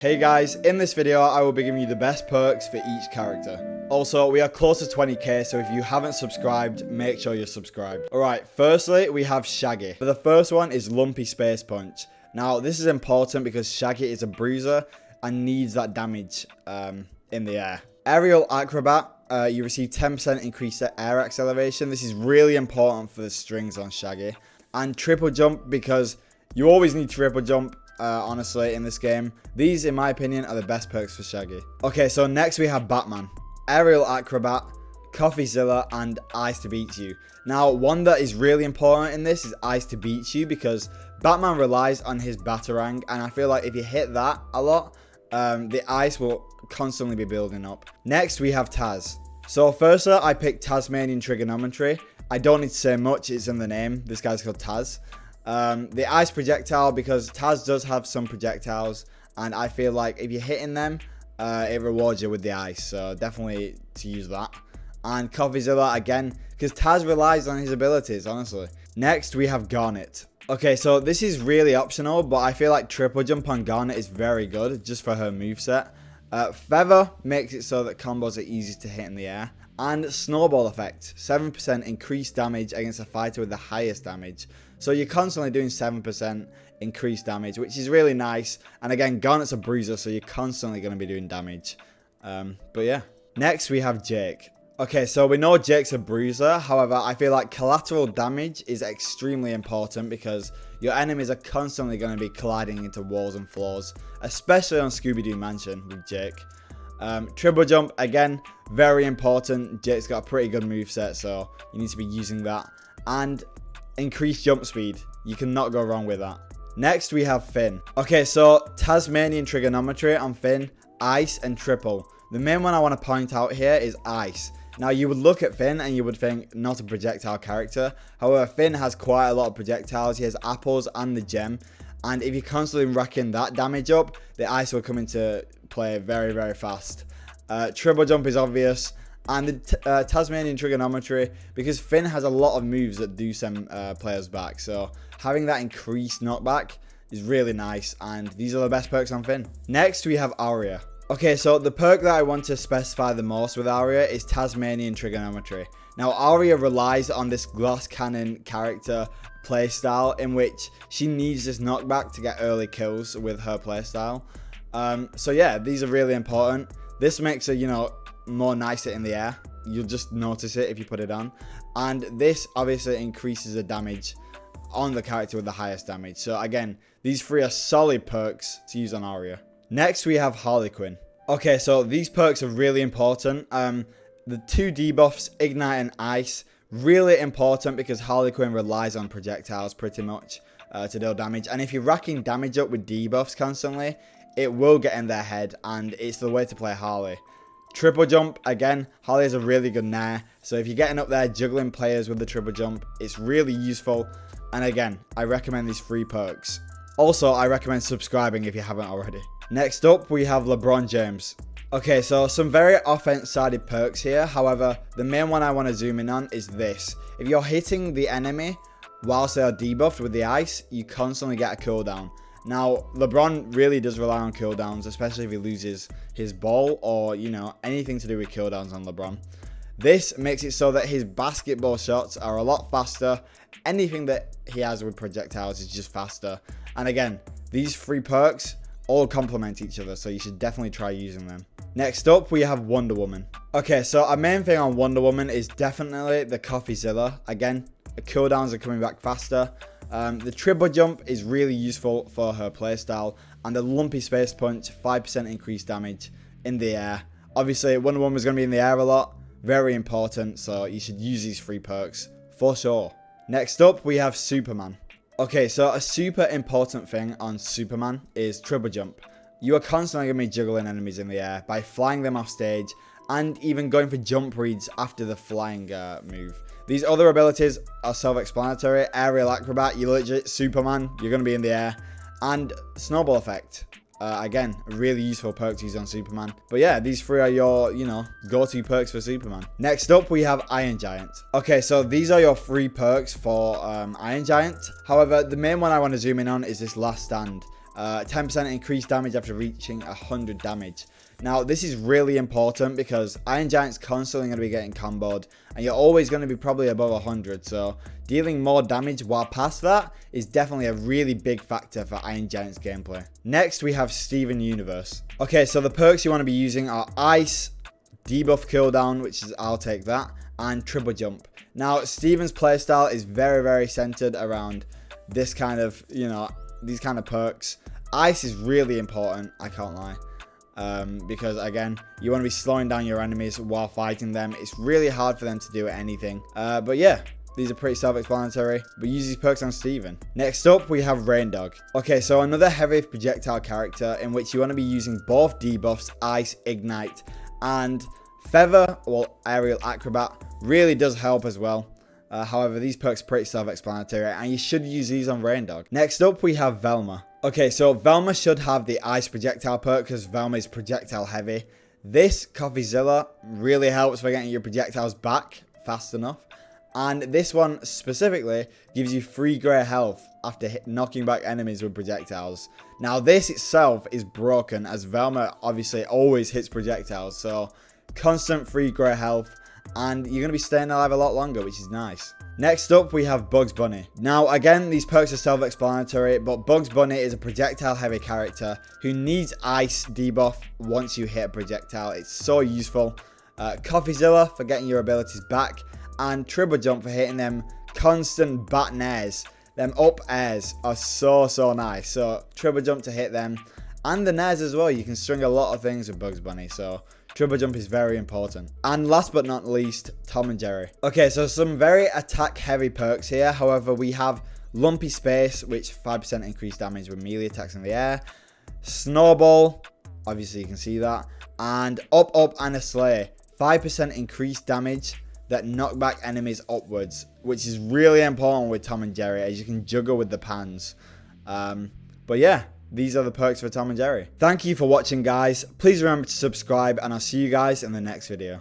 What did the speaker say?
Hey guys, in this video I will be giving you the best perks for each character. Also, we are close to 20k, so if you haven't subscribed, make sure you're subscribed. Alright, firstly we have Shaggy. The first one is Lumpy Space Punch. Now this is important because Shaggy is a bruiser and needs that damage in the air. Aerial Acrobat, you receive 10% increased air acceleration. This is really important for the strings on Shaggy. And Triple Jump, because you always need Triple Jump. Honestly, in this game, these in my opinion are the best perks for Shaggy. Okay, so next we have Batman, Aerial Acrobat, Coffeezilla, and Ice to Beat You. Now one that is really important in this is Ice to Beat You, because Batman relies on his Batarang, and I feel like if you hit that a lot, the ice will constantly be building up. Next we have Taz. So firstly I picked Tazmanian Trigonometry. I don't need to say much, it's in the name. This guy's called Taz. The ice projectile, because Taz does have some projectiles, and I feel like if you're hitting them, it rewards you with the ice, so definitely to use that. And Coffeezilla again, because Taz relies on his abilities, honestly. Next we have Garnet. Okay, so this is really optional, but I feel like Triple Jump on Garnet is very good just for her moveset. Feather makes it so that combos are easy to hit in the air. And Snowball Effect, 7% increased damage against a fighter with the highest damage. So you're constantly doing 7% increased damage, which is really nice. And again, Garnet's a bruiser, so you're constantly going to be doing damage. But yeah. Next, we have Jake. Okay, so we know Jake's a bruiser. However, I feel like collateral damage is extremely important because your enemies are constantly going to be colliding into walls and floors, especially on Scooby-Doo Mansion with Jake. Triple Jump, again, very important. Jake's got a pretty good moveset, so you need to be using that. And increased jump speed. You cannot go wrong with that. Next, we have Finn. Okay, so Tazmanian Trigonometry on Finn, Ice, and Triple. The main one I want to point out here is Ice. Now, you would look at Finn and you would think not a projectile character. However, Finn has quite a lot of projectiles. He has apples and the gem. And if you're constantly racking that damage up, the ice will come into play very, very fast. Triple Jump is obvious. And the Tazmanian Trigonometry, because Finn has a lot of moves that do send players back. So having that increased knockback is really nice. And these are the best perks on Finn. Next, we have Arya. Okay, so the perk that I want to specify the most with Arya is Tazmanian Trigonometry. Now, Arya relies on this glass cannon character playstyle in which she needs this knockback to get early kills with her playstyle. So yeah, these are really important. This makes her, more nicer in the air. You'll just notice it if you put it on. And this obviously increases the damage on the character with the highest damage. So again, these three are solid perks to use on Arya. Next, we have Harley Quinn. Okay, so these perks are really important. The two debuffs, Ignite and Ice, really important because Harley Quinn relies on projectiles pretty much to deal damage. And if you're racking damage up with debuffs constantly, it will get in their head, and it's the way to play Harley. Triple Jump, again, Harley is a really good nair. So if you're getting up there juggling players with the Triple Jump, it's really useful. And again, I recommend these three perks. Also, I recommend subscribing if you haven't already. Next up, we have LeBron James. Okay, so some very offense-sided perks here. However, the main one I want to zoom in on is this. If you're hitting the enemy whilst they are debuffed with the ice, you constantly get a cooldown. Now, LeBron really does rely on cooldowns, especially if he loses his ball or, anything to do with cooldowns on LeBron. This makes it so that his basketball shots are a lot faster. Anything that he has with projectiles is just faster. And again, these three perks all complement each other, so you should definitely try using them. Next up, we have Wonder Woman. Okay, so our main thing on Wonder Woman is definitely the Coffeezilla. Again, the cooldowns are coming back faster. The Triple Jump is really useful for her playstyle. And the Lumpy Space Punch, 5% increased damage in the air. Obviously, Wonder Woman is going to be in the air a lot. Very important, so you should use these three perks for sure. Next up, we have Superman. Okay, so a super important thing on Superman is Triple Jump. You are constantly going to be juggling enemies in the air by flying them off stage and even going for jump reads after the flying move. These other abilities are self-explanatory. Aerial Acrobat, you're legit Superman, you're going to be in the air. And Snowball Effect. Again, a really useful perk to use on Superman. But yeah, these three are your, go-to perks for Superman. Next up, we have Iron Giant. Okay, so these are your three perks for Iron Giant. However, the main one I want to zoom in on is this Last Stand. 10% increased damage after reaching 100 damage. Now, this is really important because Iron Giant's constantly going to be getting comboed, and you're always going to be probably above 100, so dealing more damage while past that is definitely a really big factor for Iron Giant's gameplay. Next, we have Steven Universe. Okay, so the perks you want to be using are Ice, Debuff Cooldown, which is, I'll take that, and Triple Jump. Now, Steven's playstyle is very, very centered around this kind of, these kind of perks. Ice is really important, I can't lie. Because again, you want to be slowing down your enemies while fighting them. It's really hard for them to do anything. But yeah, these are pretty self-explanatory. We use these perks on Steven. Next up, we have Reindog. Okay, so another heavy projectile character in which you want to be using both debuffs, Ice, Ignite, and Feather, or Aerial Acrobat, really does help as well. However, these perks are pretty self-explanatory, and you should use these on Reindog. Next up, we have Velma. Okay, so Velma should have the Ice Projectile perk because Velma is projectile heavy. This Coffeezilla really helps for getting your projectiles back fast enough. And this one specifically gives you free grey health after knocking back enemies with projectiles. Now, this itself is broken as Velma obviously always hits projectiles. So, constant free grey health. And you're going to be staying alive a lot longer, which is nice. Next up, we have Bugs Bunny. Now, again, these perks are self-explanatory, but Bugs Bunny is a projectile-heavy character who needs Ice debuff once you hit a projectile. It's so useful. Coffeezilla for getting your abilities back, and Triple Jump for hitting them constant baton airs. Them up airs are so nice. So, Triple Jump to hit them, and the nairs as well. You can string a lot of things with Bugs Bunny, so Triple Jump is very important. And last but not least, Tom and Jerry. Okay, so some very attack heavy perks here. However, we have Lumpy Space, which 5% increased damage with melee attacks in the air. Snowball, obviously you can see that. And Up and a Slay, 5% increased damage that knock back enemies upwards, which is really important with Tom and Jerry as you can juggle with the pans. But yeah, these are the perks for Tom and Jerry. Thank you for watching, guys. Please remember to subscribe, and I'll see you guys in the next video.